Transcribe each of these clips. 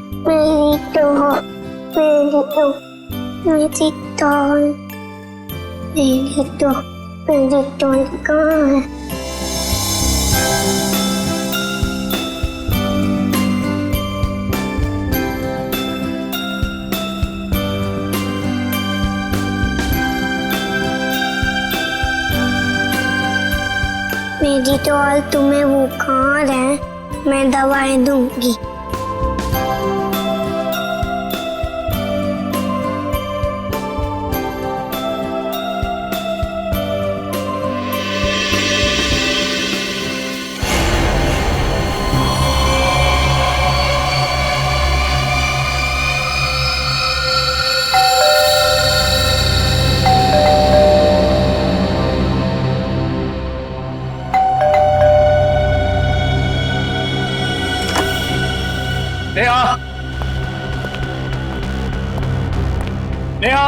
मेरी डॉल, मेरी डॉल, मेरी डॉल, मेरी डॉल, मेरी डॉल कहाँ है? मेरी डॉल, तुम्हें बुखार है, मैं दवाई दूंगी। नेहा, नेहा,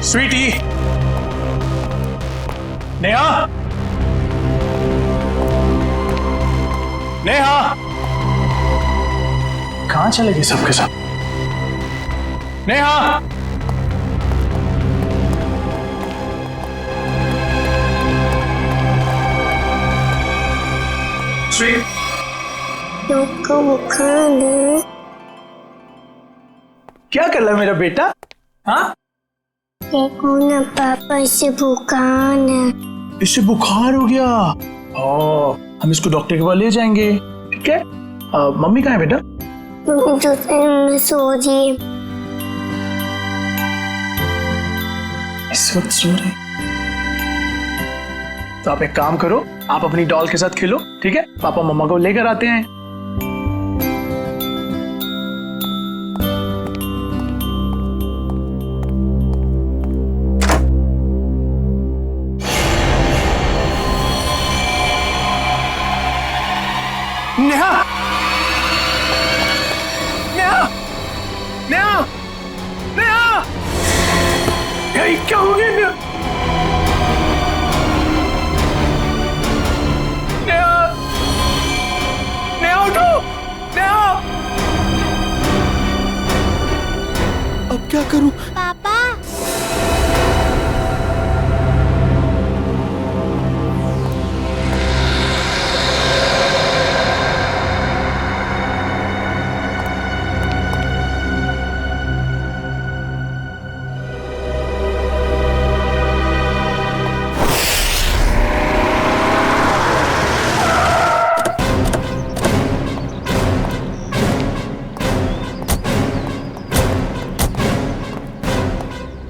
स्वीटी, नेहा, नेहा, कहां चले गए सबके सब? नेहा, को बुखार है। क्या कर रहा है मेरा बेटा? हाँ, देखो ना पापा, इसे बुखार है। इससे बुखार हो गया। हम इसको डॉक्टर के पास ले जाएंगे, ठीक है? मम्मी कहाँ है बेटा? में सो रही है। इस वक्त सो रही? तो आप एक काम करो, आप अपनी डॉल के साथ खेलो, ठीक है? पापा मम्मा को लेकर आते हैं। नेहा, नेहा, नेहा, नेहा, ये क्या हो गया नेहा? नेहा, नेहा उठो, नेहा। अब क्या करूं? पापा,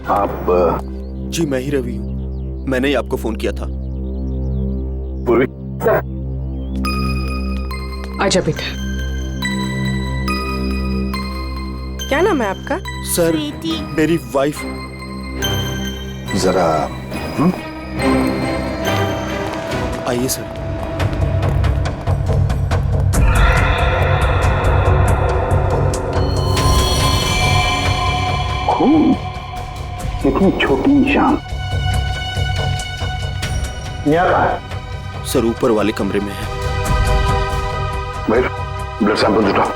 आप? जी मैं ही रवि हूँ, मैंने ही आपको फोन किया था। पूर्वी, आजा बेटा। क्या नाम है आपका? सर, मेरी वाइफ। जरा आइए सर। खून, इतनी छोटी निशान यहाँ कहाँ है? सर ऊपर वाले कमरे में है। भाई, ब्लड सैंपल उठाओ।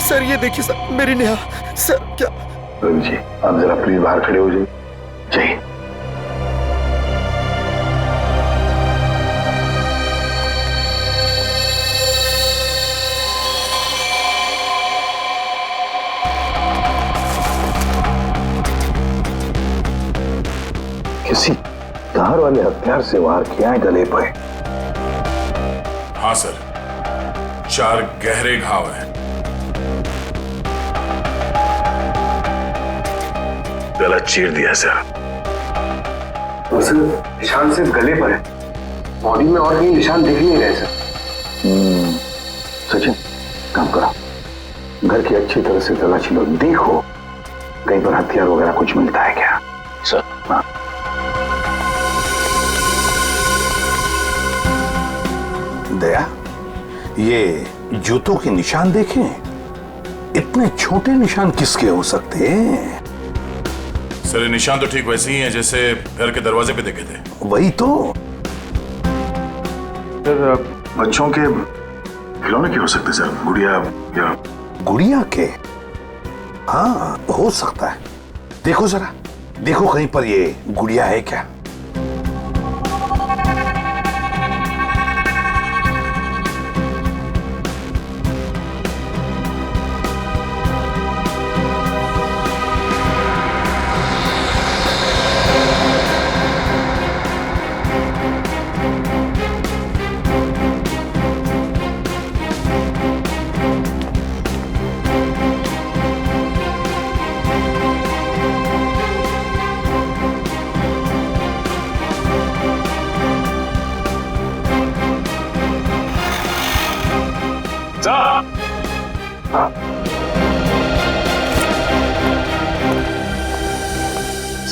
सर ये देखिए सर, मेरी नेहा। सर क्या? रवि जी, आप जरा प्लीज बाहर खड़े हो जाइए। चाहिए किसी धार वाले हथियार से वार किया है गले पे। हाँ सर, 4 गहरे घाव हैं। गला चीर दिया सर। सर, निशान सिर्फ गले पर है, बॉडी में और कहीं निशान दिख नहीं रहे सर। सचिन, काम करो, घर की अच्छी तरह से तलाशी लो, देखो कहीं पर हथियार वगैरह कुछ मिलता है क्या? सर। हाँ, दया, ये जूतों के निशान देखे? इतने छोटे निशान किसके हो सकते हैं? सर ये निशान तो ठीक वैसे ही हैं जैसे घर के दरवाजे पे देखे थे। वही तो। सर बच्चों के खिलौने के हो सकते सर, गुड़िया या गुड़िया के? हाँ हो सकता है। देखो जरा, देखो कहीं पर ये गुड़िया है क्या?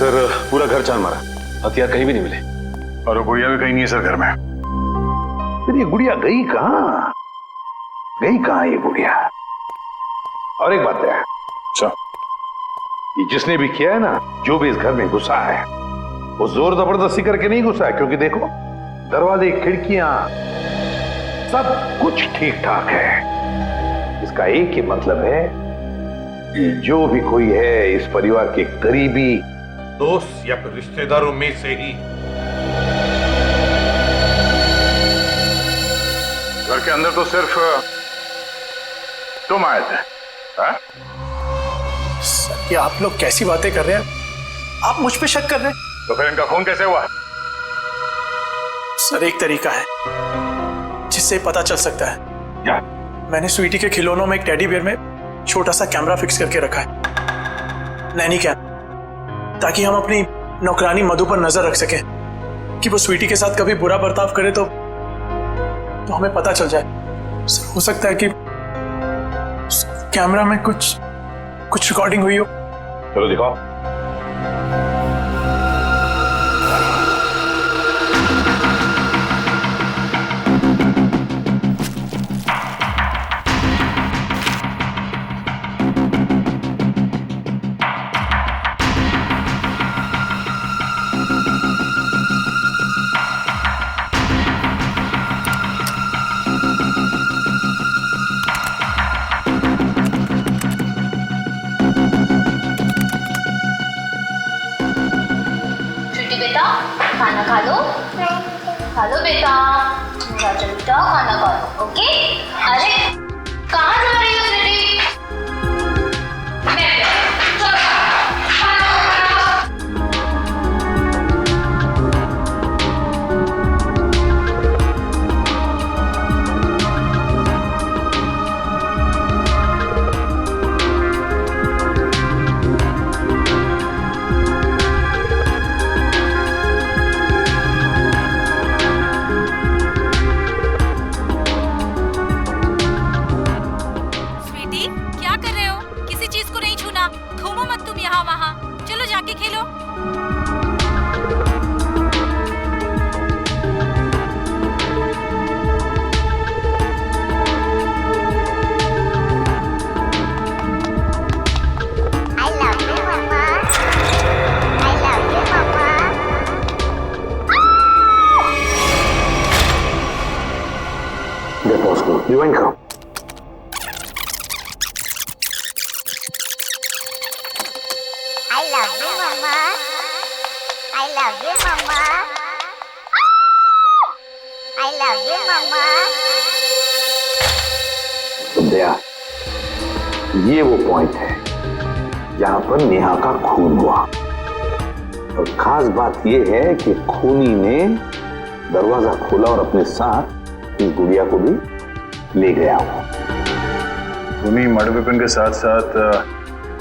सर पूरा घर छान मारा, हथियार कहीं भी नहीं मिले। और वो गुड़िया भी कहीं नहीं है सर घर में। फिर ये गुड़िया गई कहाँ? गई कहाँ ये गुड़िया? और एक बात है, अच्छा ये जिसने भी किया है ना, जो भी इस घर में घुसा है, वो जोर जबरदस्ती करके नहीं घुसा है, क्योंकि देखो दरवाजे, खिड़कियां सब कुछ ठीक ठाक है। इसका एक ही मतलब है कि जो भी कोई है इस परिवार के करीबी दोस्त या फिर रिश्तेदारों में से ही। घर के अंदर तो सिर्फ तुम आए थे। हाँ? सर ये आप लोग कैसी बातें कर रहे हैं? आप मुझ पे शक कर रहे हैं? तो फिर इनका खून कैसे हुआ? सर एक तरीका है जिससे पता चल सकता है। क्या? मैंने स्वीटी के खिलौनों में एक टेडी बियर में छोटा सा कैमरा फिक्स करके रखा है, नैनी कैम, ताकि हम अपनी नौकरानी मधु पर नजर रख सकें कि वो स्वीटी के साथ कभी बुरा बर्ताव करे तो हमें पता चल जाए। सर हो सकता है कि कैमरा में कुछ रिकॉर्डिंग हुई हो। चलो दिखाओ। खाना खा लो, खा लो बेटा, राजा बेटा खाना खा लो। ओके? अरे कहाँ जा रही हो स्वीटी? चलो खाना खाओ। रिवाइंड करो। I love you, Mama. I love you, Mama. I love you, Mama. तो दया, ये वो पॉइंट है जहां पर नेहा का खून हुआ। और खास बात ये है कि खूनी ने दरवाजा खोला और अपने साथ इस गुड़िया को भी ले गया हो। खूनी मर्डर वेपन के साथ साथ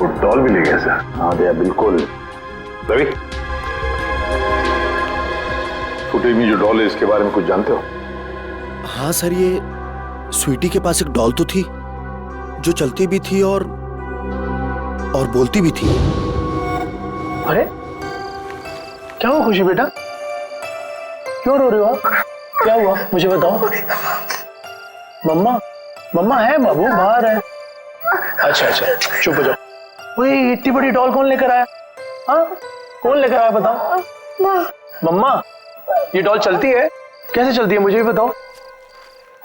वो डॉल भी ले गया सर। हाँ दया बिल्कुल। रवि, फुटेज में जो डॉल है इसके बारे में कुछ जानते हो? हाँ सर, ये स्वीटी के पास एक डॉल तो थी जो चलती भी थी और बोलती भी थी। अरे क्या हुआ खुशी बेटा? क्यों रो रहे हो आप? क्या हुआ मुझे बताओ। मम्मा है बाबू, बाहर है। अच्छा अच्छा, चुप हो जाओ। वही इतनी बड़ी डॉल कौन लेकर आया? हाँ, कौन लेकर आया बताओ? मम्मा, ये डॉल चलती है? कैसे चलती है मुझे भी बताओ।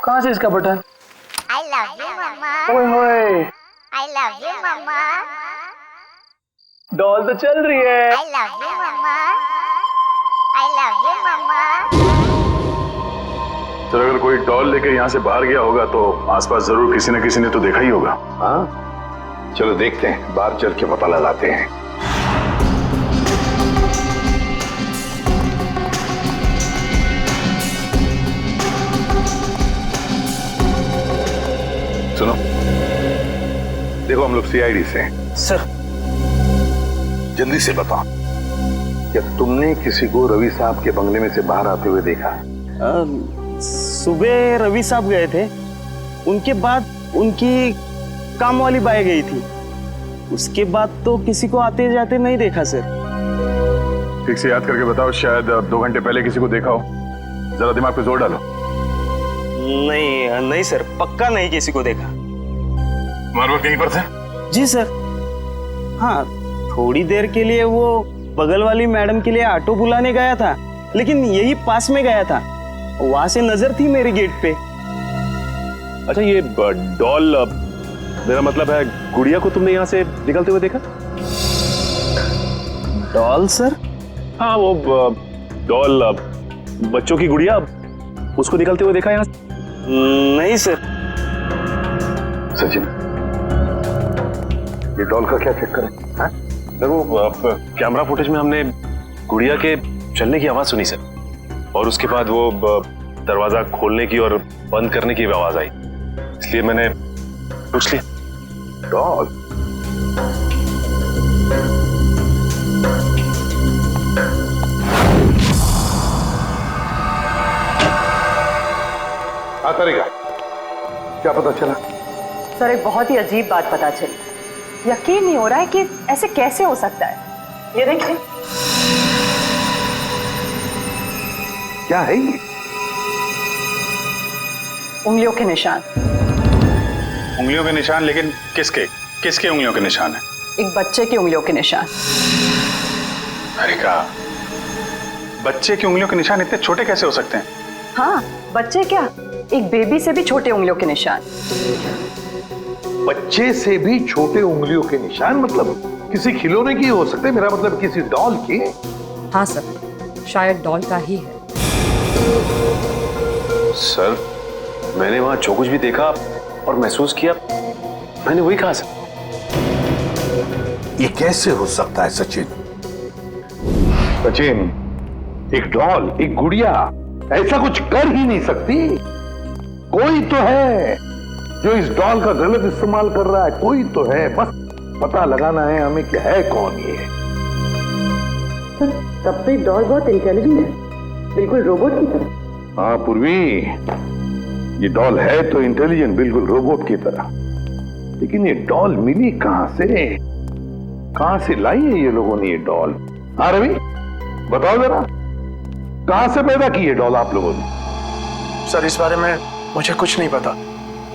कहाँ से इसका बटन? I love you, मम्मा। ओए होए, I love you, मम्मा। डॉल तो चल रही है। I love you, मम्मा। I love you, मम्मा। सर अगर कोई डॉल लेके यहाँ से बाहर गया होगा तो आसपास जरूर किसी न किसी ने तो देखा ही होगा। हाँ, चलो देखते हैं, बाहर चल के पता लगाते हैं। सुनो, देखो हम लोग सीआईडी से हैं। सर, जल्दी से बताओ, क्या तुमने किसी को रवि साहब के बंगले में से बाहर आते हुए देखा? सुबह रवि साहब गए थे, उनके बाद उनकी काम वाली बाई गई थी, उसके बाद तो किसी को आते जाते नहीं देखा सर। ठीक से याद करके बताओ, शायद 2 घंटे पहले किसी को देखा हो। जरा दिमाग पे जोर डालो। नहीं सर, पक्का नहीं किसी को देखा। मारवा कहीं पर थे? जी सर, हाँ थोड़ी देर के लिए वो बगल वाली मैडम के लिए ऑटो बुलाने गया था, लेकिन यही पास में गया था, वहां से नजर थी मेरे गेट पे। अच्छा, ये डॉल, मेरा मतलब है गुड़िया को तुमने यहाँ से निकलते हुए देखा? Doll sir? हाँ, वो डॉल, बच्चों की गुड़िया, उसको निकलते हुए देखा यहाँ से? नहीं सर। सचिन, ये डॉल का क्या चक्कर है? हाँ? देखो, कैमरा फुटेज में हमने गुड़िया के चलने की आवाज सुनी सर, और उसके बाद वो दरवाजा खोलने की और बंद करने की भी आवाज आई, इसलिए मैंने पूछ लिया। डॉल? तरीका क्या पता चला? सर, एक बहुत ही अजीब बात पता चली। यकीन नहीं हो रहा है कि ऐसे कैसे हो सकता है। ये देखिए। क्या है ये? उंगलियों के निशान। उंगलियों के निशान? लेकिन किसके उंगलियों के निशान है? एक बच्चे की उंगलियों के निशान। अरे का बच्चे की उंगलियों के निशान इतने छोटे कैसे हो सकते हैं? हाँ, बच्चे क्या, एक बेबी से भी छोटे उंगलियों के निशान। बच्चे से भी छोटे उंगलियों के निशान? मतलब किसी खिलौने की हो सकते हैं, मेरा मतलब किसी डॉल की? हाँ सर, शायद डॉल का ही है। सर, मैंने वहां जो कुछ भी देखा और महसूस किया, मैंने वही कहा सर। ये कैसे हो सकता है सचिन? सचिन, एक डॉल, एक गुड़िया ऐसा कुछ कर ही नहीं सकती। कोई तो है जो इस डॉल का गलत इस्तेमाल कर रहा है, कोई तो है, बस पता लगाना है हमें कि है कौन ये। तब तो डॉल बहुत इंटेलिजेंट है, बिल्कुल रोबोट की तरह। हाँ पूर्वी, ये डॉल है तो इंटेलिजेंट, बिल्कुल रोबोट की तरह, लेकिन ये डॉल मिली कहां से लाई है ये लोगों ने ये डॉल? हाँ रवि, बताओ जरा, कहां से पैदा की है डॉल आप लोगों ने? सर इस बारे में मुझे कुछ नहीं पता,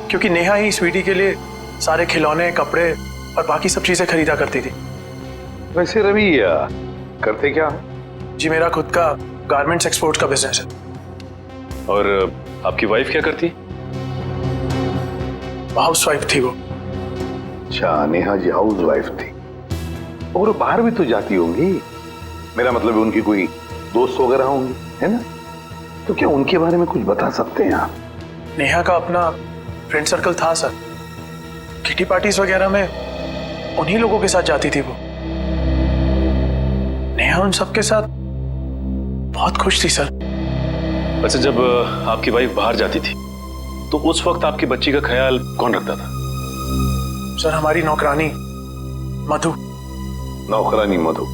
क्योंकि नेहा ही स्वीटी के लिए सारे खिलौने, कपड़े और बाकी सब चीजें खरीदा करती थी। वैसे रवि करते क्या? जी मेरा खुद का गारमेंट्स एक्सपोर्ट का बिजनेस है। और आपकी वाइफ क्या करती? हाउस वाइफ थी वो। अच्छा, नेहा जी हाउस वाइफ थी, और बाहर भी तो जाती होंगी, मेरा मतलब है उनकी कोई दोस्त वगैरह होंगी, है ना? तो क्या उनके बारे में कुछ बता सकते हैं आप? नेहा का अपना फ्रेंड सर्कल था सर, किटी पार्टीज वगैरह में उन्हीं लोगों के साथ जाती थी वो। नेहा उन सबके साथ बहुत खुश थी सर। अच्छा, जब आपकी वाइफ बाहर जाती थी तो उस वक्त आपकी बच्ची का ख्याल कौन रखता था? सर हमारी नौकरानी मधु। नौकरानी मधु?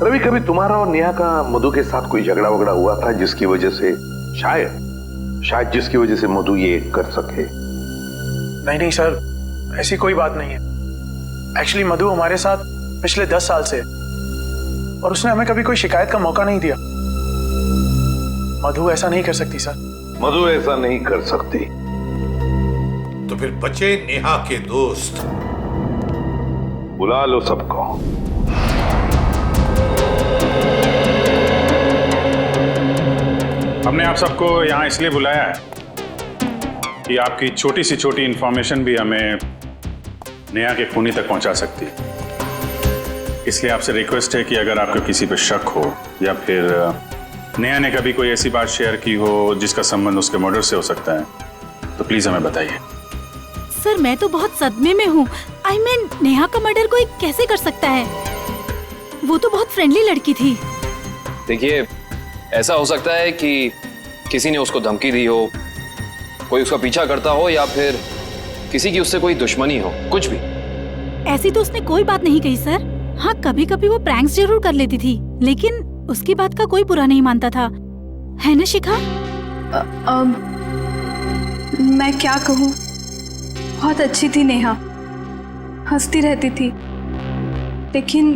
रवि, कभी तुम्हारा और नेहा का मधु के साथ कोई झगड़ा वगड़ा हुआ था जिसकी वजह से शायद जिसकी वजह से मधु ये कर सके? नहीं सर, ऐसी कोई बात नहीं है। एक्चुअली मधु हमारे साथ पिछले 10 साल से है, और उसने हमें कभी कोई शिकायत का मौका नहीं दिया। मधु ऐसा नहीं कर सकती सर। मधु ऐसा नहीं कर सकती? तो फिर बचे नेहा के दोस्त। बुला लो सबको। हमने आप सबको यहाँ इसलिए बुलाया है कि आपकी छोटी से छोटी इंफॉर्मेशन भी हमें नेहा के खूनी तक पहुंचा सकती है। इसलिए आपसे रिक्वेस्ट है कि अगर आपको किसी पर शक हो या फिर नेहा ने कभी कोई ऐसी बात शेयर की हो जिसका संबंध उसके मर्डर से हो सकता है, तो प्लीज हमें बताइए। सर मैं तो बहुत सदमे में हूँ। I mean, नेहा का मर्डर कोई कैसे कर सकता है? वो तो बहुत फ्रेंडली लड़की थी। देखिए, ऐसा हो सकता है कि किसी ने उसको धमकी दी हो, कोई उसका पीछा करता हो, या फिर किसी की उससे कोई दुश्मनी हो, कुछ भी। ऐसी तो उसने कोई बात नहीं कही सर। हाँ, कभी कभी वो प्रैंक्स जरूर कर लेती थी, लेकिन उसकी बात का कोई बुरा नहीं मानता था, है ना शिखा? मैं क्या कहूँ, बहुत अच्छी थी नेहा, हंसती रहती थी, लेकिन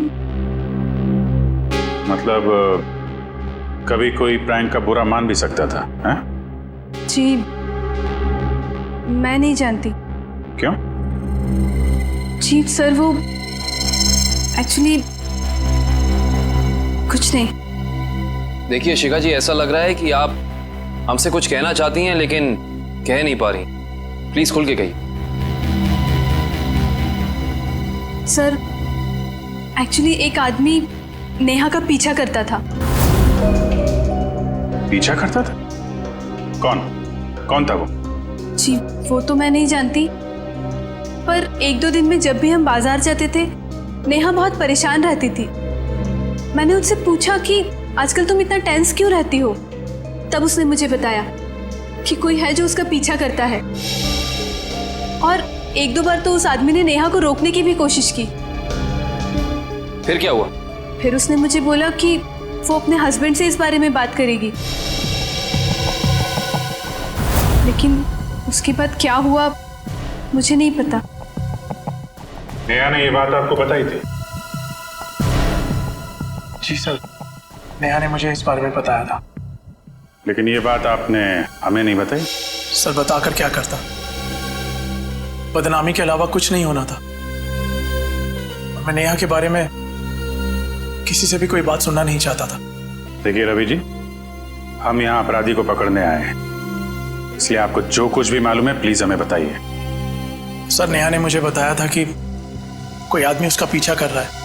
मतलब कभी कोई प्रैंक का बुरा मान भी सकता था, हैं? जी मैं नहीं जानती। क्यों? जी सर, वो एक्चुअली कुछ नहीं। देखिए शिखा जी, ऐसा लग रहा है कि आप हमसे कुछ कहना चाहती हैं लेकिन कह नहीं पा रही। प्लीज खुल के कहिए। सर एक्चुअली एक आदमी नेहा का पीछा करता था। पीछा करता था? कौन? कौन था वो? जी वो तो मैं नहीं जानती, पर एक दो दिन में जब भी हम बाजार जाते थे नेहा बहुत परेशान रहती थी। मैंने उससे पूछा कि आजकल तुम इतना टेंस क्यों रहती हो, तब उसने मुझे बताया कि कोई है जो उसका पीछा करता है, और एक दो बार तो उस आदमी ने नेहा को रोकने की भी कोशिश की। फिर क्या हुआ? फिर उसने मुझे बोला कि वो अपने हस्बैंड से इस बारे में बात करेगी, लेकिन उसके बाद क्या हुआ मुझे नहीं पता। नेहा ने ये बात आपको बताई थी? जी सर, नेहा ने मुझे इस बारे में बताया था। लेकिन ये बात आपने हमें नहीं बताई? सर बताकर क्या करता, बदनामी के अलावा कुछ नहीं होना था। और मैं नेहा के बारे में किसी से भी कोई बात सुनना नहीं चाहता था। देखिए रवि जी, हम यहाँ अपराधी को पकड़ने आए हैं, इसलिए आपको जो कुछ भी मालूम है प्लीज हमें बताइए। सर नेहा ने मुझे बताया था कि कोई आदमी उसका पीछा कर रहा है।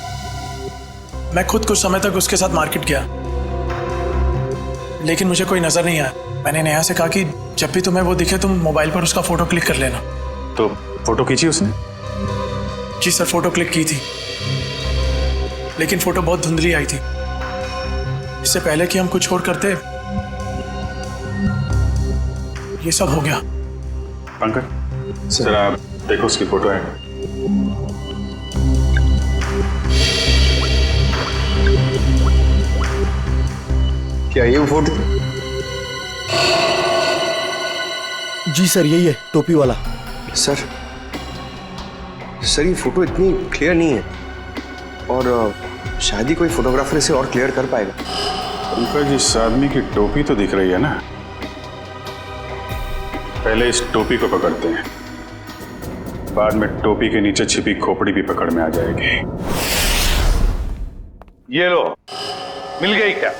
मैं खुद कुछ समय तक उसके साथ मार्केट गया, लेकिन मुझे कोई नजर नहीं आया। मैंने नेहा से कहा कि जब भी तुम्हें वो दिखे तुम मोबाइल पर उसका फोटो क्लिक कर लेना। तो फोटो खींची उसने? जी सर, फोटो क्लिक की थी, लेकिन फोटो बहुत धुंधली आई थी। इससे पहले कि हम कुछ और करते ये सब हो गया। पंकज जरा आप देखो उसकी फोटो है। क्या ये फोटो? जी सर यही है, टोपी वाला। सर ये फोटो इतनी क्लियर नहीं है, और शायद ही कोई फोटोग्राफर इसे और क्लियर कर पाएगा। पंकज, इस आदमी की टोपी तो दिख रही है ना? पहले इस टोपी को पकड़ते हैं, बाद में टोपी के नीचे छिपी खोपड़ी भी पकड़ में आ जाएगी। ये लो, मिल गई क्या?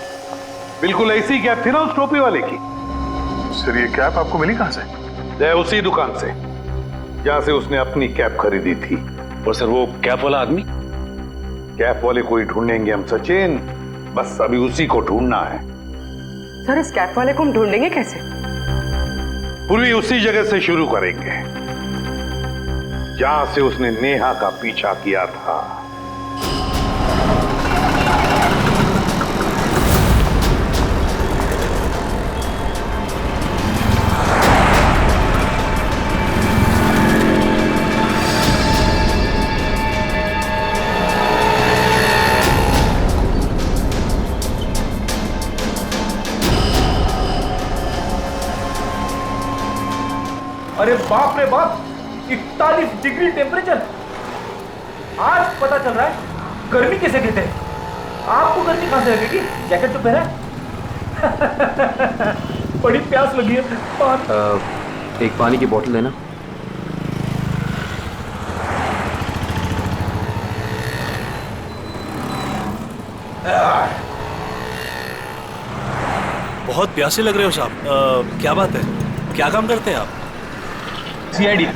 बिल्कुल ऐसी कैप थी ना उस टोपी वाले की। सर ये कैप आपको मिली कहां से? उसी दुकान से जहां से उसने अपनी कैप खरीदी थी। और सर वो कैप वाला आदमी? कैप वाले को ही ढूंढेंगे हम सचिन, बस अभी उसी को ढूंढना है। सर इस कैप वाले को हम ढूंढेंगे कैसे? पूरी उसी जगह से शुरू करेंगे जहां से उसने नेहा का पीछा किया था। अरे बाप रे बाप, 41 डिग्री टेम्परेचर। आज पता चल रहा है गर्मी कैसे कहते हैं। आपको गर्मी कहां से लगेगी? जैकेट तो पहना है। बड़ी प्यास लगी है। एक पानी की बोतल देना। बहुत प्यासे लग रहे हो साहब। क्या बात है, क्या काम करते हैं आप? सीआईडी।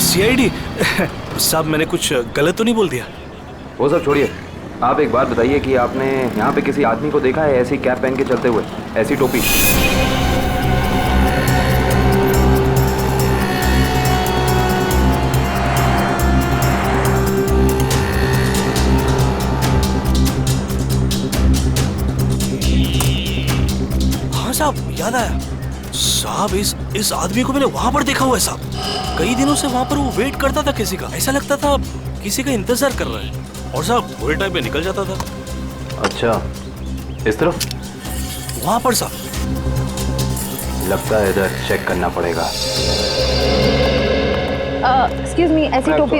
सीआईडी? साहब मैंने कुछ गलत तो नहीं बोल दिया? वो सब छोड़िए, आप एक बात बताइए कि आपने यहाँ पे किसी आदमी को देखा है ऐसी कैप पहन के चलते हुए, ऐसी टोपी? हाँ साहब, याद आया साहब, इस आदमी को मैंने वहां पर देखा हुआ है साहब। कई दिनों से वहां पर वो वेट करता था किसी का, ऐसा लगता था किसी का इंतजार कर रहा है, और साहब थोड़े टाइम में निकल जाता था। अच्छा, इस तरफ? वहां पर साहब। लगता है इधर चेक करना पड़ेगा। एक्सक्यूज मी, ऐसी टोपी।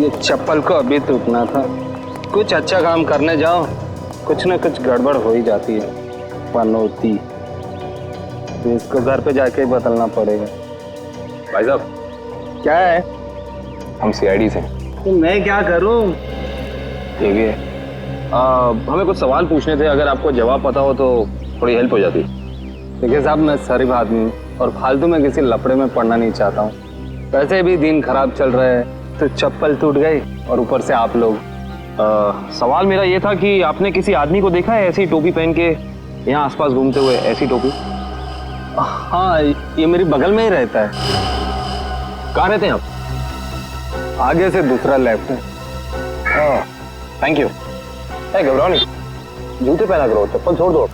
ये चप्पल को अभी टूटना था। कुछ अच्छा काम करने जाओ, कुछ ना कुछ गड़बड़ हो ही जाती है। पनौती, इसको घर पे जाके बदलना पड़ेगा। भाई साहब, क्या है? हम सीआईडी से। तो मैं क्या करूं? देखिए, हमें कुछ सवाल पूछने थे, अगर आपको जवाब पता हो तो थोड़ी हेल्प हो जाती। देखिए साहब, मैं शरीफ आदमी हूँ और फालतू में किसी लफड़े में पड़ना नहीं चाहता हूँ। वैसे भी दिन खराब चल रहा है, तो चप्पल टूट गई और ऊपर से आप लोग। सवाल मेरा ये था कि आपने किसी आदमी को देखा है ऐसी टोपी पहन के यहाँ आसपास घूमते हुए, ऐसी टोपी? हाँ, ये मेरी बगल में ही रहता है। कहाँ रहते हैं आप? आगे से दूसरा लेफ्ट है। Thank you. घबराओ नहीं, जूते पहना करो, चप्पल छोड़ दो।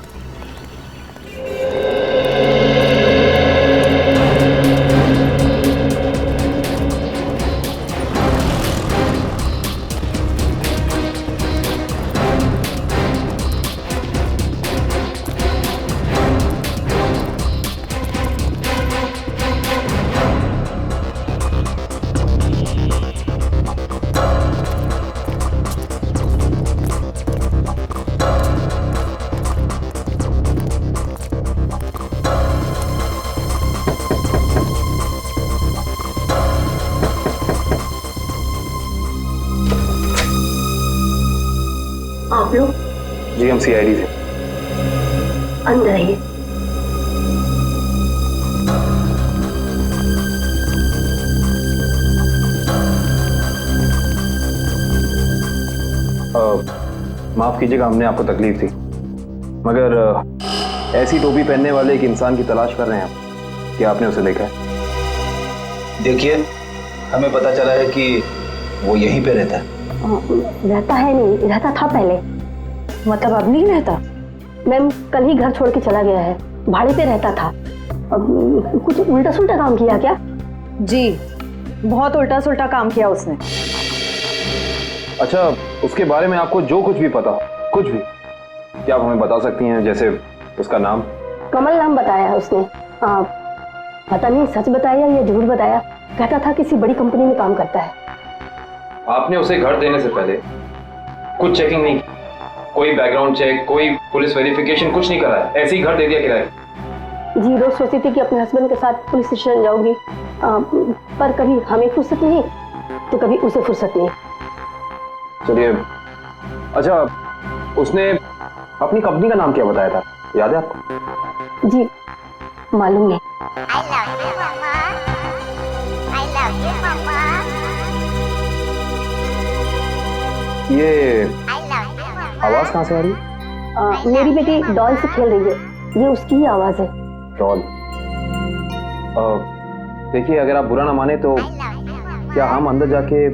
आप लोग? जी, हम सीआईडी से। अंदर आइए। माफ कीजिएगा, हमने आपको तकलीफ थी, मगर ऐसी टोपी पहनने वाले एक इंसान की तलाश कर रहे हैं हम। क्या आपने उसे देखा है? देखिए, हमें पता चला है कि वो यहीं पे रहता है। रहता है नहीं, रहता था पहले। मतलब अब नहीं रहता? मैम, कल ही घर छोड़ के चला गया है, भाड़े पे रहता था। अब कुछ उल्टा सुल्टा काम किया क्या? जी, बहुत उल्टा सुल्टा काम किया उसने। अच्छा, उसके बारे में आपको जो कुछ भी पता हो, कुछ भी, क्या आप हमें बता सकती हैं? जैसे उसका नाम? कमल नाम बताया है उसने। पता नहीं सच बताया या झूठ बताया। कहता था किसी बड़ी कंपनी में काम करता है। आपने उसे घर देने से पहले कुछ चेकिंग नहीं की? कोई बैकग्राउंड चेक, कोई पुलिस वेरिफिकेशन, कुछ नहीं करा है? ऐसे ही घर दे दिया किराए? जी, रोज सोचती थी कि अपने हस्बैंड के साथ पुलिस स्टेशन जाऊंगी, पर कभी हमें फुर्सत नहीं तो कभी उसे फुर्सत नहीं। चलिए, अच्छा, उसने अपनी कंपनी का नाम क्या बताया था, याद है आपको? जी, मालूम नहीं। ये आवाज कहाँ से आ रही है? मेरी बेटी डॉल से खेल रही है, ये उसकी ही आवाज है। डॉल? देखिए, अगर आप बुरा ना माने तो क्या हम अंदर जाके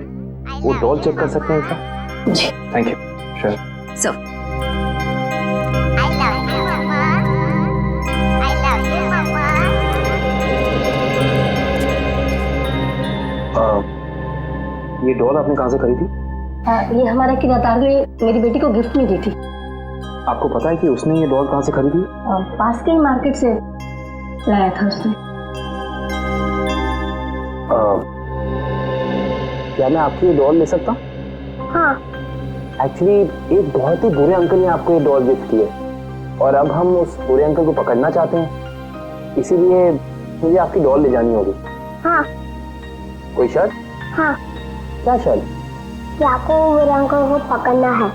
वो डॉल चेक कर सकते हैं क्या? जी, थैंक यू। Sure sir. ये डॉल आपने कहाँ से खरीदी? ये हमारा किराएदार ने मेरी बेटी को गिफ्ट में दी थी। आपको पता है कि उसने ये डॉल कहाँ से खरीदी? पास के ही मार्केट से लाया था उसने। क्या मैं आपकी ये डॉल ले सकता हूँ? हाँ। एक्चुअली एक बहुत ही बुरे अंकल ने आपको ये डॉल गिफ्ट की है और अब हम उस बुरे अंकल को पकड़ना चाहते हैं, इसीलिए मुझे आपकी डॉल ले जानी होगी। हाँ कोई शर्त? हाँ। क्या शर्त? कि आपको मेरे अंकल को पकड़ना है।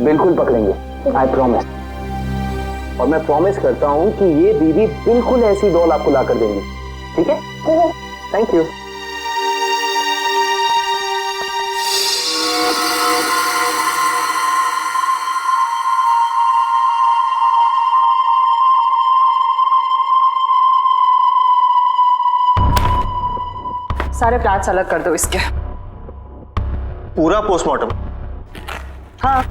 बिल्कुल पकड़ेंगे, आई प्रॉमिस। और मैं प्रॉमिस करता हूँ कि ये दीदी बिल्कुल ऐसी डॉल आपको ला कर देंगी, ठीक है? Thank you. सारे प्लाट्स अलग कर दो इसके। पूरा पोस्टमार्टम? हाँ,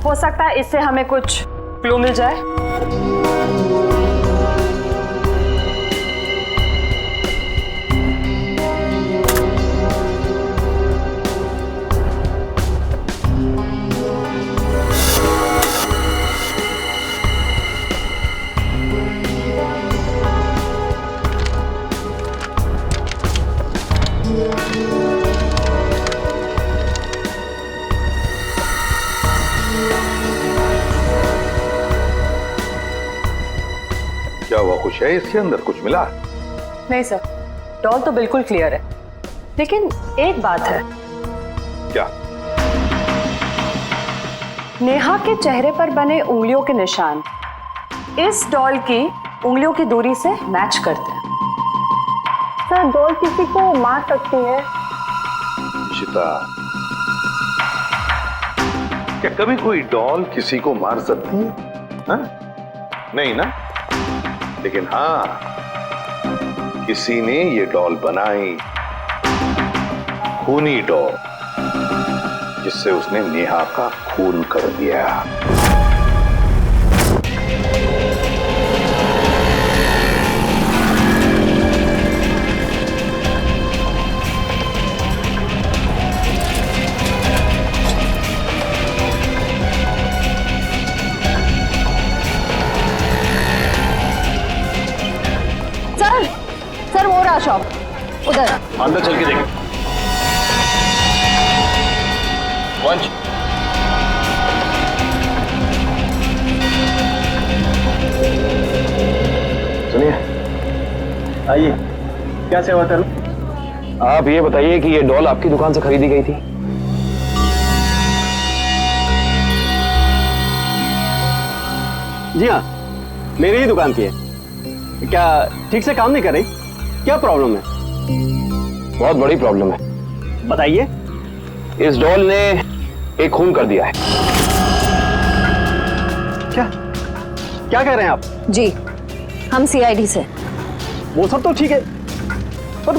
हो सकता है इससे हमें कुछ क्लू मिल जाए। क्या हुआ, कुछ है इसके अंदर, कुछ मिला? नहीं सर, डॉल तो बिल्कुल क्लियर है, लेकिन एक बात है। क्या? नेहा के चेहरे पर बने उंगलियों के निशान इस डॉल की उंगलियों की दूरी से मैच करते हैं। सर डॉल किसी को मार सकती है? इशिता, क्या कभी कोई डॉल किसी को मार सकती है? हाँ? नहीं ना? लेकिन हाँ, किसी ने ये डॉल बनाई, खूनी डॉल, जिससे उसने नेहा का खून कर दिया। सर वो रहा शॉप उधर। अंदर चल के देखें। वंश, सुनिए, आइए, क्या सेवा करूं? आप ये बताइए कि ये डॉल आपकी दुकान से खरीदी गई थी? जी हाँ, मेरी ही दुकान की है। क्या ठीक से काम नहीं कर रही? क्या प्रॉब्लम है? बहुत बड़ी प्रॉब्लम है। बताइए। इस डॉल ने एक खून कर दिया है। क्या क्या कह रहे हैं आप? जी, हम सीआईडी से। वो सब तो ठीक है, पर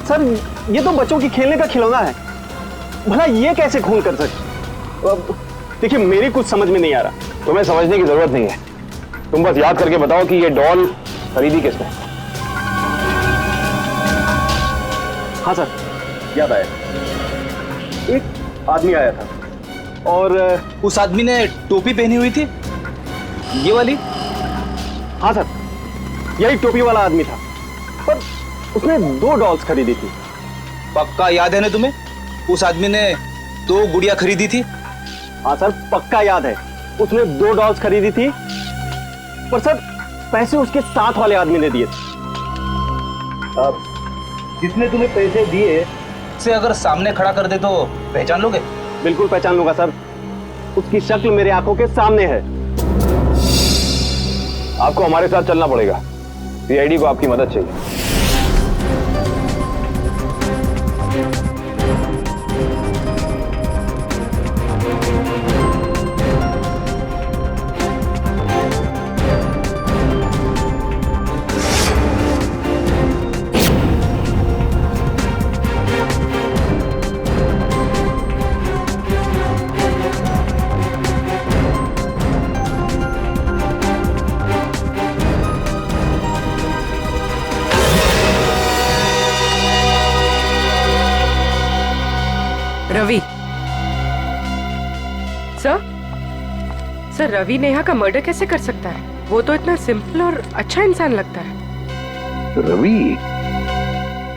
सर ये तो बच्चों की खेलने का खिलौना है, भला ये कैसे खून कर सकते? देखिए मेरी कुछ समझ में नहीं आ रहा। तुम्हें समझने की जरूरत नहीं है, तुम बस याद करके बताओ कि ये डॉल खरीदी किसने? हाँ सर, याद आया। एक आदमी आया था और उस आदमी ने टोपी पहनी हुई थी, ये वाली? हाँ सर, यही टोपी वाला आदमी था, पर उसने 2 डॉल्स खरीदी थी। पक्का याद है ना तुम्हें? उस आदमी ने 2 गुड़िया खरीदी थी? हाँ सर, पक्का याद है, उसने 2 डॉल्स खरीदी थी, पर सर पैसे उसके साथ वाले आदमी ने दिए थे। जिसने तुम्हें पैसे दिए से अगर सामने खड़ा कर दे तो पहचान लोगे? बिल्कुल पहचान लूंगा सर, उसकी शक्ल मेरे आंखों के सामने है। आपको हमारे साथ चलना पड़ेगा, सीआईडी को आपकी मदद चाहिए। रवि सर रवि नेहा का मर्डर कैसे कर सकता है? वो तो इतना सिंपल और अच्छा इंसान लगता है। रवि?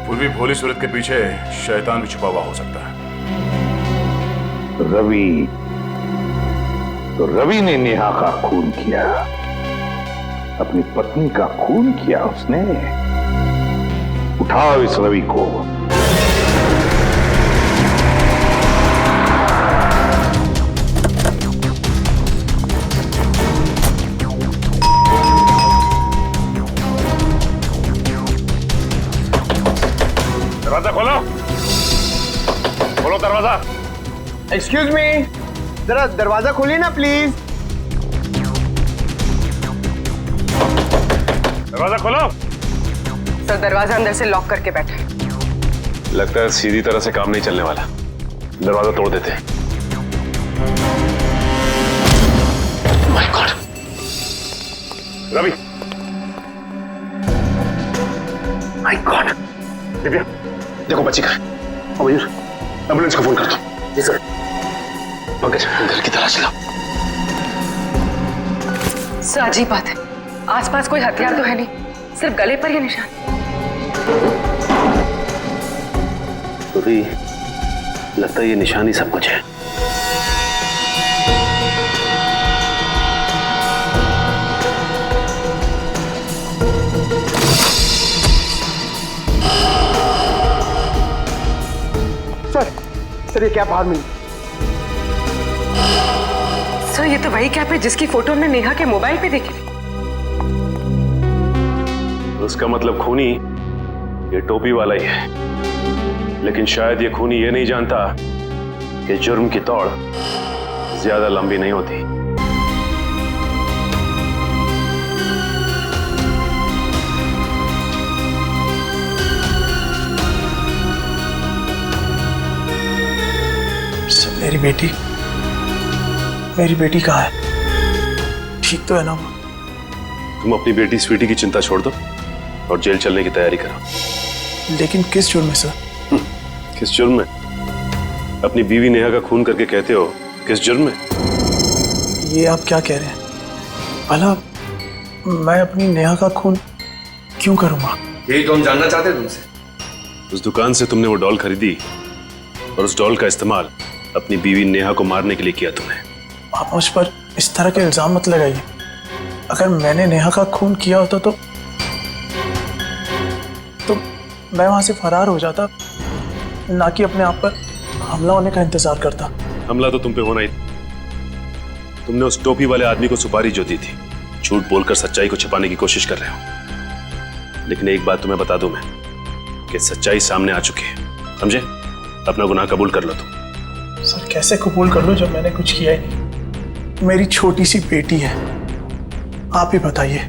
पूर्वी भोली सूरत के पीछे शैतान भी छुपा हुआ हो सकता है। रवि? तो रवि ने नेहा का खून किया। अपनी पत्नी का खून किया उसने। उठाओ इस रवि को। दरवाजा खोलो, खोलो दरवाजा। एक्सक्यूज मी, जरा दरवाजा खोलिए ना प्लीज। दरवाजा खोलो। सर दरवाजा अंदर से लॉक करके बैठा है। लगता है सीधी तरह से काम नहीं चलने वाला, दरवाजा तोड़ देते हैं। My god, Ravi, my god. Divya देखो बच्ची कहाँ है। मयूर एम्बुलेंस को फोन कर दो। जी सर। पंकज घर की तलाश लो। सर अजीब बात है, आसपास कोई हथियार तो है नहीं, सिर्फ गले पर ये निशान। तो भी लगता है ये निशान ही सब कुछ है। सर ये कैप बाहर मिली। सर ये तो वही कैप है जिसकी फोटो हमने नेहा के मोबाइल पे देखी थी। उसका मतलब खूनी ये टोपी वाला ही है, लेकिन शायद ये खूनी ये नहीं जानता कि जुर्म की दौड़ ज्यादा लंबी नहीं होती। मेरी बेटी कहाँ है? ठीक तो है ना? तुम अपनी बेटी स्वीटी की चिंता छोड़ दो और जेल चलने की तैयारी करो। लेकिन किस जुर्म में सर? किस जुर्म में? अपनी बीवी नेहा का खून करके कहते हो किस जुर्म में? ये आप क्या कह रहे हैं? भला मैं अपनी नेहा का खून क्यों करूंगा? यही तो हम जानना चाहते हैं तुमसे। उस दुकान से तुमने वो डॉल खरीदी और उस डॉल का इस्तेमाल अपनी बीवी नेहा को मारने के लिए किया तुमने। आप मुझ पर इस तरह के इल्जाम मत लगाइए। अगर मैंने नेहा का खून किया होता तो मैं वहां से फरार हो जाता, ना कि अपने आप पर हमला होने का इंतजार करता। हमला तो तुम पे होना ही। तुमने उस टोपी वाले आदमी को सुपारी जो दी थी, झूठ बोलकर सच्चाई को छिपाने की कोशिश कर रहे हो। लेकिन एक बात तुम्हें बता दूं मैं कि सच्चाई सामने आ चुकी है, समझे? अपना गुनाह कबूल कर लो तुम। सर कैसे कबूल कर लो जब मैंने कुछ किया ही? मेरी छोटी सी बेटी है, आप ही बताइए।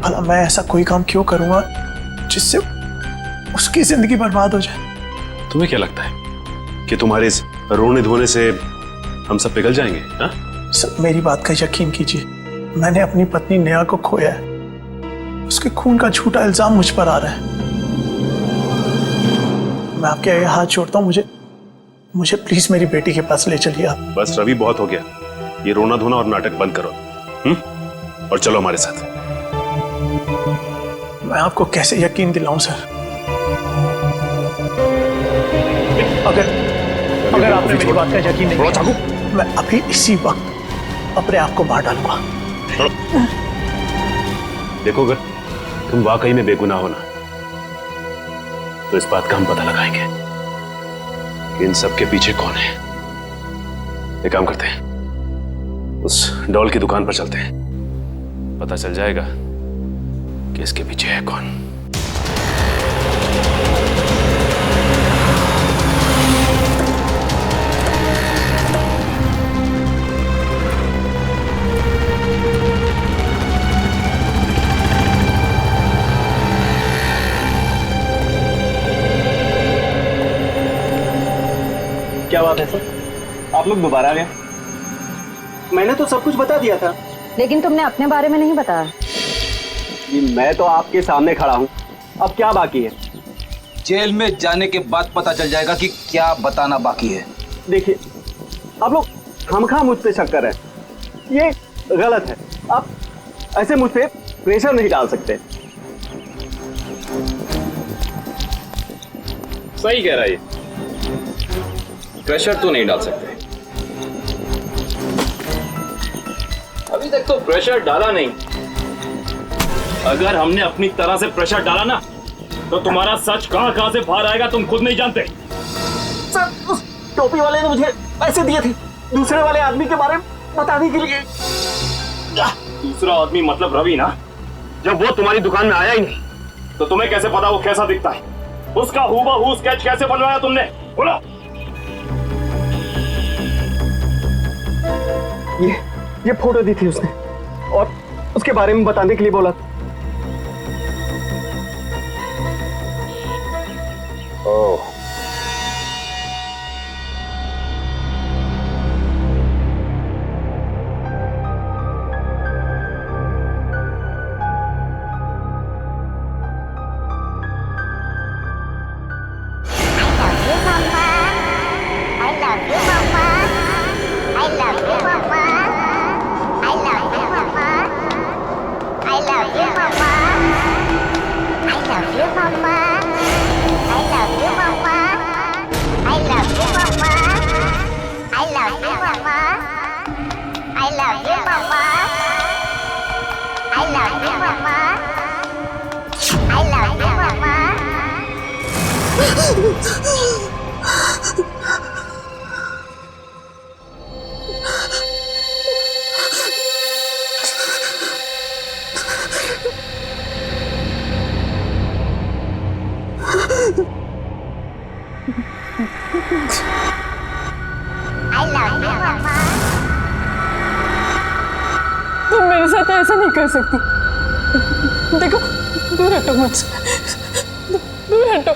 भला मैं ऐसा कोई काम क्यों करूंगा जिससे उसकी जिंदगी बर्बाद हो जाए? तुम्हें क्या लगता है कि तुम्हारे इस रोने धोने से हम सब पिघल जाएंगे? हा? सर मेरी बात का यकीन कीजिए, मैंने अपनी पत्नी नेहा को खोया है। उसके खून का झूठा इल्जाम मुझ पर आ रहा है। मैं आपके आगे हाथ जोड़ता हूँ, मुझे प्लीज मेरी बेटी के पास ले चलिए आप। बस रवि, बहुत हो गया। ये रोना धोना और नाटक बंद करो और चलो हमारे साथ। मैं आपको कैसे यकीन दिलाऊं सर? अगर आपने मेरी बात का यकीन नहीं किया, मैं अभी इसी वक्त अपने आप को मार डालूंगा। देखो अगर तुम वाकई में बेगुनाह हो ना, तो इस बात का हम पता लगाएंगे कि इन सब के पीछे कौन है। एक काम करते हैं, उस डॉल की दुकान पर चलते हैं, पता चल जाएगा कि इसके पीछे है कौन। क्या बात है सर, आप लोग दोबारा आ गए? मैंने तो सब कुछ बता दिया था। लेकिन तुमने अपने बारे में नहीं बताया। मैं तो आपके सामने खड़ा हूँ, अब क्या बाकी है? जेल में जाने के बाद पता चल जाएगा कि क्या बताना बाकी है। देखिए, आप लोग खामखा मुझ पे शक कर रहे हैं, ये गलत है। आप ऐसे मुझ पे प्रेशर नहीं डाल सकते। सही कह रहा है, प्रेशर तो नहीं डाल सकते। अभी तक तो प्रेशर डाला नहीं, अगर हमने अपनी तरह से प्रेशर डाला ना तो तुम्हारा सच कहां से बाहर आएगा तुम खुद नहीं जानते। सर, उस टोपी वाले ने मुझे पैसे दिए थे दूसरे वाले आदमी के बारे में बताने के लिए। दूसरा आदमी मतलब रवि ना? जब वो तुम्हारी दुकान में आया ही नहीं तो तुम्हें कैसे पता वो कैसा दिखता है? उसका हूबहू स्केच कैसे बनवाया तुमने? बोलो। ये फोटो दी थी उसने और उसके बारे में बताने के लिए बोला। ओह, तुम मेरे साथ ऐसा नहीं कर सकती। देखो, दूर हटो मुझसे, दूर हटो।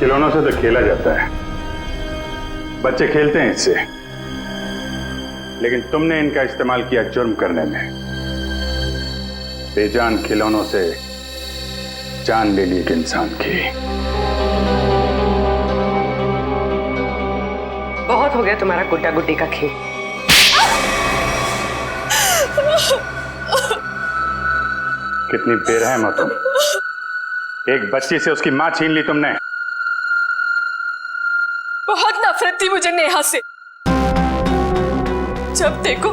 खिलौनों से तो खेला जाता है, बच्चे खेलते हैं इससे, लेकिन तुमने इनका इस्तेमाल किया जुर्म करने में। बेजान खिलौनों से जान ले ली एक इंसान की। बहुत हो गया तुम्हारा गुड्डा गुड्डी का खेल। कितनी बेरहम हो तुम। एक बच्ची से उसकी मां छीन ली तुमने। बहुत नफरत थी मुझे नेहा से। जब देखो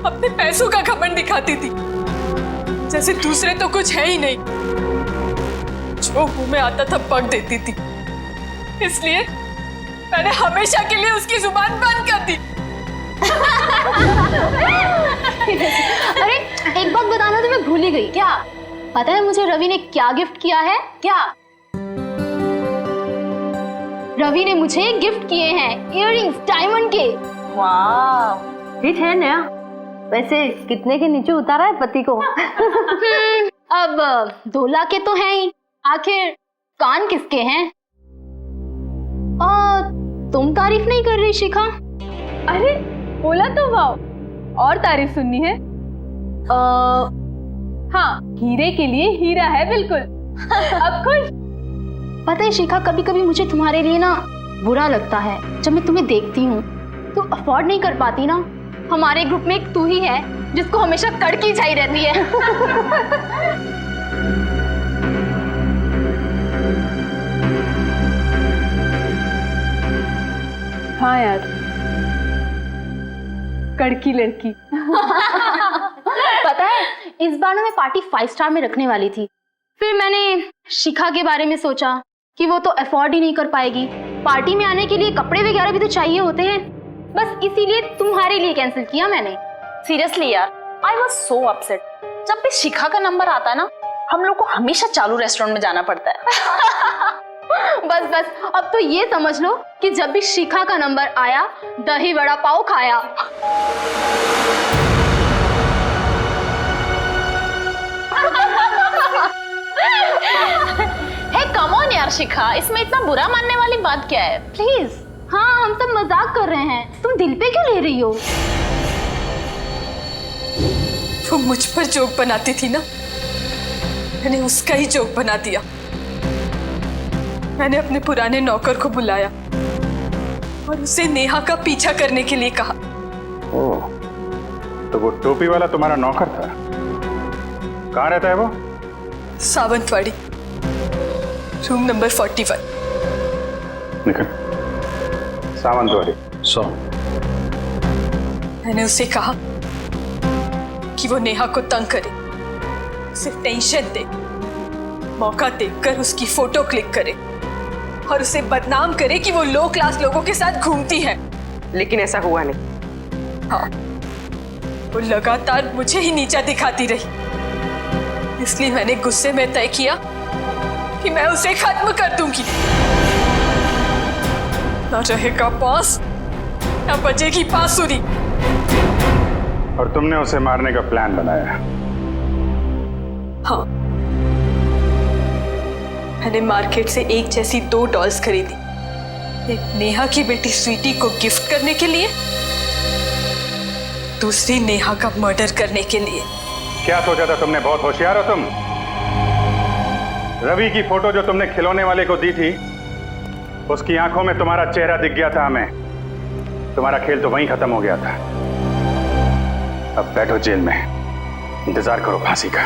अपने पैसों का घमंड दिखाती थी, जैसे दूसरे तो कुछ है ही नहीं। जो मुंह में आता था पक देती थी, इसलिए मैंने हमेशा के लिए उसकी जुबान बंद कर दी। अरे एक बात बताना तो मैं भूल ही गई। क्या पता है मुझे रवि ने क्या गिफ्ट किया है? क्या रवि ने मुझे गिफ्ट किए हैं इयररिंग्स डायमंड के। वाह, ठीक है नया। वैसे कितने के नीचे उतारा है पति को? अब 2 लाख के तो हैं ही, आखिर कान किसके हैं? तुम तारीफ नहीं कर रही शिखा? अरे बोला तो वाओ, और तारीफ सुननी है? हाँ, हीरे के लिए हीरा है बिल्कुल। अब खुश? पता है शिखा, कभी कभी मुझे तुम्हारे लिए ना बुरा लगता है। जब मैं तुम्हें देखती हूँ तो अफोर्ड नहीं कर पाती ना। हमारे ग्रुप में एक तू ही है जिसको हमेशा कड़की चाहिए रहती है। हाँ यार, कड़की लड़की। पता है इस बार ना मैं पार्टी 5 स्टार में रखने वाली थी। फिर मैंने शिखा के बारे में सोचा कि वो तो अफोर्ड ही नहीं कर पाएगी। पार्टी में आने के लिए कपड़े वगैरह भी तो चाहिए होते हैं। बस इसीलिए तुम्हारे लिए कैंसिल किया मैंने। सीरियसली यार, आई वॉज सो अपसेट। जब भी शिखा का नंबर आता है ना, हम लोग को हमेशा चालू रेस्टोरेंट में जाना पड़ता है। बस बस अब तो ये समझ लो कि जब भी शिखा का नंबर आया, दही वड़ा पाव खाया। हे कम ऑन यार शिखा, इसमें इतना बुरा मानने वाली बात क्या है? प्लीज। हाँ, हम सब मजाक कर रहे हैं, तुम दिल पे क्यों ले रही हो? वो मुझ पर जोक बनाती थी ना, मैंने उसका ही जोक बना दिया। मैंने अपने पुराने नौकर को बुलाया और उसे नेहा का पीछा करने के लिए कहा। ओह, तो वो टोपी वाला तुम्हारा नौकर था? कहाँ रहता है वो? Sawantwadi, room number 41। निकल। सावंतवाड़ी 100। मैंने उसे कहा कि वो नेहा को तंग करे, उसे टेंशन दे, मौका देखकर उसकी फोटो क्लिक करे और उसे बदनाम करे कि वो लो क्लास लोगों के साथ घूमती है। लेकिन ऐसा हुआ नहीं। हाँ, वो लगातार मुझे ही नीचा दिखाती रही। इसलिए मैंने गुस्से में तय किया कि मैं उसे खत्म कर दूंगी। न रहेगा पास, न बजेगी बांसुरी। और तुमने उसे मारने का प्लान बनाया? हाँ, मैंने मार्केट से एक जैसी 2 डॉल्स खरीदी, एक नेहा की बेटी स्वीटी को गिफ्ट करने के लिए, दूसरी नेहा का मर्डर करने के लिए। क्या सोचा था तुमने? बहुत होशियार हो तुम। रवि की फोटो जो तुमने खिलौने वाले को दी थी, उसकी आंखों में तुम्हारा चेहरा दिख गया था हमें। तुम्हारा खेल तो वहीं खत्म हो गया था। अब बैठो जेल में, इंतजार करो फांसी का।